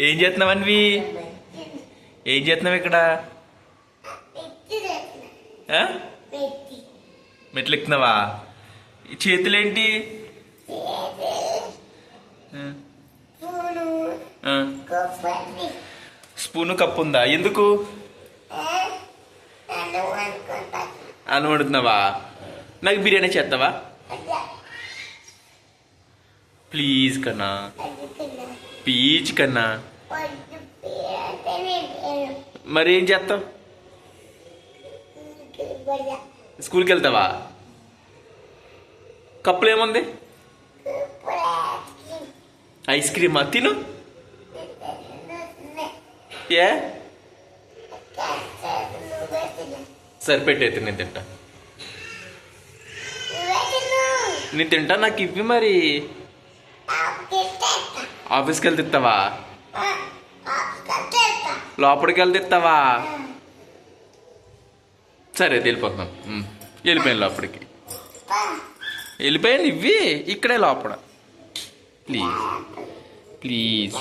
ఏం చేస్తున్నావు అన్వి? ఏం చేస్తున్నావు ఇక్కడ? మెట్లు ఎక్కుతున్నావా? ఈ చేతులేంటి? స్పూను కప్పు ఉందా? ఎందుకు? అన్నం వండుతున్నావా? నాకు బిర్యానీ చేస్తావా ప్లీజ్ కన్నా? ప్లీజ్ కన్నా. మరి ఏం చేస్తావు? స్కూల్కి వెళ్తావా? కప్పులో ఏముంది? ఐస్ క్రీమా? తిను. ఏ సరిపెట్టేది నేను తింటా. నేను తింటా, నాకు ఇవ్వి. మరి ఆఫీస్కి వెళ్తే ఇస్తావా? లోపలికి వెళ్తే ఇస్తావా? సరే వెళ్ళిపోతున్నాం. వెళ్ళిపోయాను లోపలికి. వెళ్ళిపోయాను. ఇవ్వి ఇక్కడే లోపల. Please please.